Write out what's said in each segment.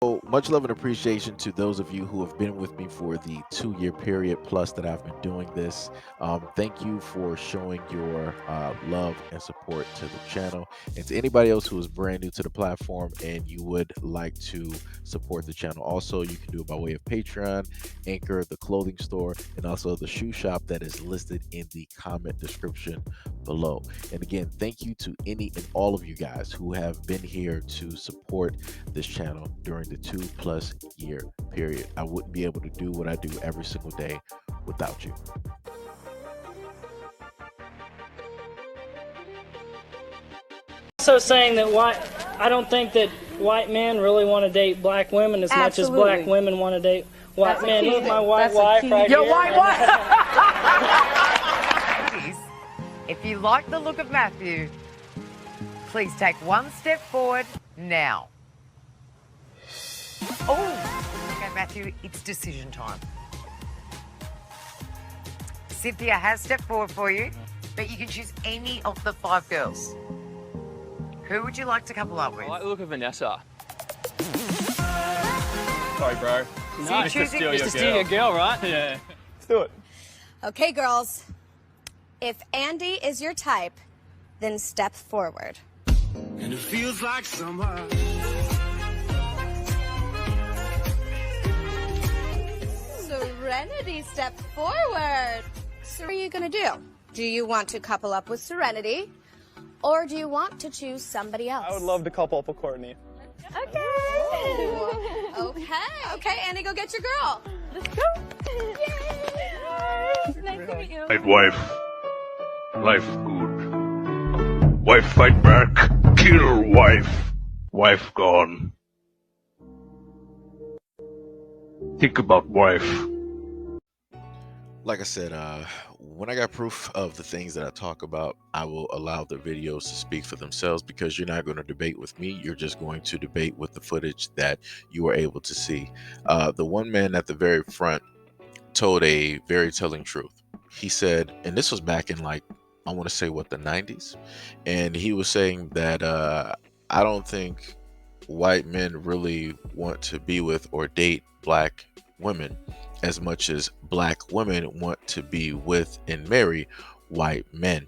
So much love and appreciation to those of you who have been with me for the 2 year period plus that I've been doing this. Thank you for showing your love and support to the channel. And to anybody else who is brand new to the platform and you would like to support the channel, also you can do it by way of Patreon, Anchor, the clothing store, and also the shoe shop that is listed in the comment description below. And again, thank you to any and all of you guys who have been here to support this channel during the 2+ year period. I wouldn't be able to do what I do every single day without you. Also saying that I don't think that white men really want to date black women as much as black women want to date white men. Look, my white wife right here. Your white wife. If you like the look of Matthew, please take one step forward now. Oh, okay, Matthew, it's decision time. Cynthia has stepped forward for you, but you can choose any of the 5 girls. Who would you like to couple up with? I like the look of Vanessa. Sorry, bro. So you're choosing Just to steal your girl, right? Yeah. Let's do it. Okay, girls. If Andy is your type, then step forward. And it feels like somehow. Serenity, step forward. So what are you gonna do? Do you want to couple up with Serenity, or do you want to choose somebody else? I would love to couple up with Courtney. Okay. Okay, Andy, go get your girl. Let's go. Yay. Nice to meet you. Right, wife. Life good. Wife fight back. Kill wife. Wife gone. Think about wife. Like I said, when I got proof of the things that I talk about, I will allow the videos to speak for themselves, because you're not going to debate with me. You're just going to debate with the footage that you are able to see. The one man at the very front told a very telling truth. He said, and this was back in, like, I want to say what, the 90s, and he was saying that I don't think white men really want to be with or date black women as much as black women want to be with and marry white men.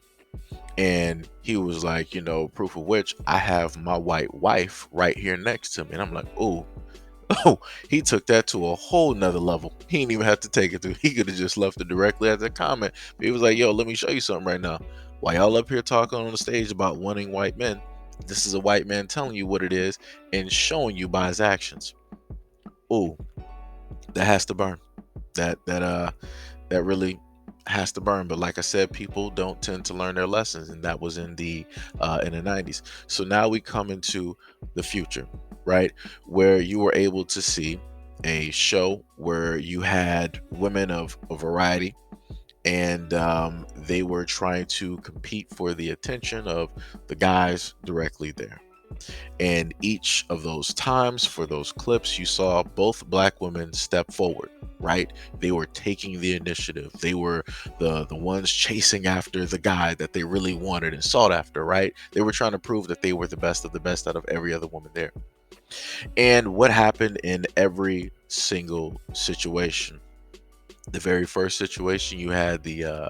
And he was like, you know, proof of which, I have my white wife right here next to me. And I'm like, oh, he took that to a whole nother level. He didn't even have to take it to, he could have just left it directly as a comment. But he was like, yo, let me show you something right now. While y'all up here talking on the stage about wanting white men, this is a white man telling you what it is and showing you by his actions. Oh, that has to burn. That really has to burn. But like I said, people don't tend to learn their lessons, and that was in the 90s. So now we come into the future, right, where you were able to see a show where you had women of a variety, and they were trying to compete for the attention of the guys directly there. And each of those times, for those clips, you saw both black women step forward, right? They were taking the initiative. They were the ones chasing after the guy that they really wanted and sought after, right? They were trying to prove that they were the best of the best out of every other woman there. And what happened in every single situation? The very first situation, you had the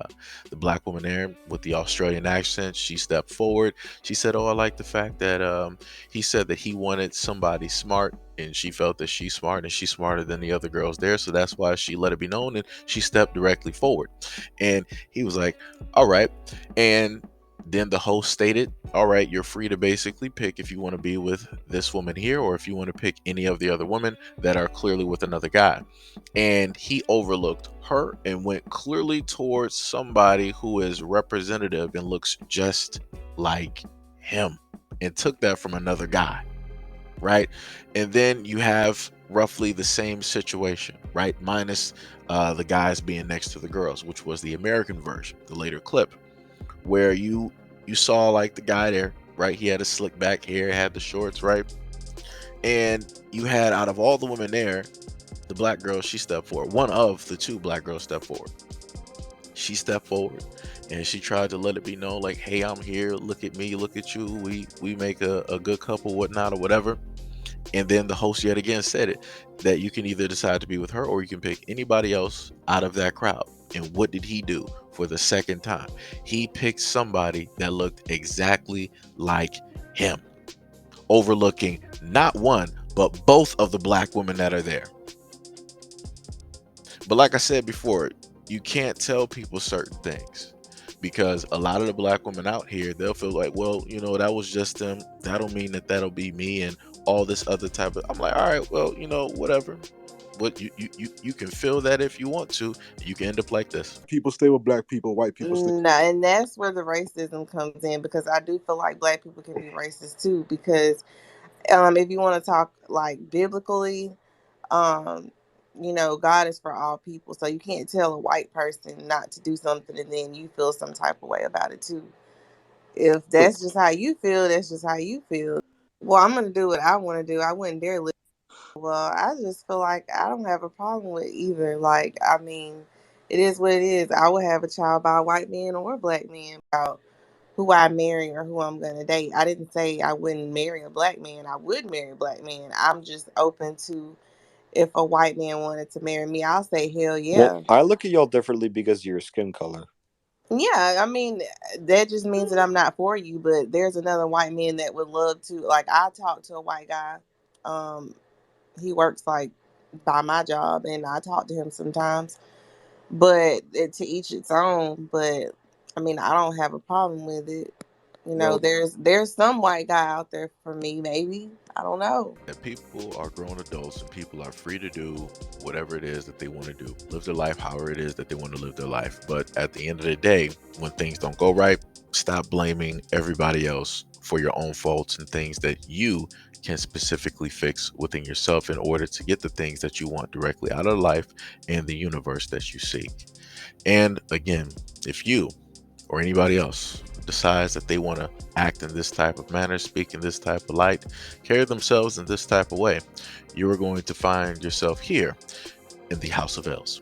black woman there with the Australian accent. She stepped forward. She said, oh, I like the fact that he said that he wanted somebody smart, and she felt that she's smart and she's smarter than the other girls there, so that's why she let it be known, and she stepped directly forward. And he was like, all right. And then the host stated, all right, you're free to basically pick if you want to be with this woman here, or if you want to pick any of the other women that are clearly with another guy. And he overlooked her and went clearly towards somebody who is representative and looks just like him, and took that from another guy, right? And then you have roughly the same situation, right? Minus the guys being next to the girls, which was the American version, the later clip, where you saw like the guy there, right? He had a slick back hair, had the shorts, right? And you had, out of all the women there, the black girl, she stepped forward. One of the 2 black girls stepped forward. She stepped forward and she tried to let it be known, like, hey, I'm here, look at me, look at you, we make a good couple, whatnot, or whatever. And then the host yet again said it, that you can either decide to be with her or you can pick anybody else out of that crowd. And what did he do for the second time? He picked somebody that looked exactly like him, overlooking not one, but both of the black women that are there. But like I said before, you can't tell people certain things, because a lot of the black women out here, they'll feel like, well, you know, that was just them. That don't mean that that'll be me, and all this other type of. I'm like, all right, well, you know, whatever. What you can feel that if you want to. You can end up like this. People stay with black people, white people stay. No, and that's where the racism comes in, because I do feel like black people can be racist too. Because if you want to talk like biblically, you know, God is for all people, so you can't tell a white person not to do something and then you feel some type of way about it too. If that's just how you feel, that's just how you feel. Well, I'm gonna do what I want to do. I wouldn't dare live. Well, I just feel like I don't have a problem with either. Like, I mean, it is what it is. I would have a child by a white man or a black man about who I marry or who I'm gonna date. I didn't say I wouldn't marry a black man. I would marry a black man. I'm just open to, if a white man wanted to marry me, I'll say hell yeah. Well, I look at y'all differently because of your skin color. Yeah, I mean, that just means that I'm not for you, but there's another white man that would love to. Like, I talked to a white guy. He works like by my job, and I talk to him sometimes. But to each its own. But I mean, I don't have a problem with it. You know, there's some white guy out there for me, maybe. I don't know. That people are grown adults and people are free to do whatever it is that they want to do. Live their life however it is that they want to live their life. But at the end of the day, when things don't go right, stop blaming everybody else for your own faults and things that you can specifically fix within yourself in order to get the things that you want directly out of life and the universe that you seek. And again, if you or anybody else decides that they want to act in this type of manner, speak in this type of light, carry themselves in this type of way, you are going to find yourself here in the House of L's.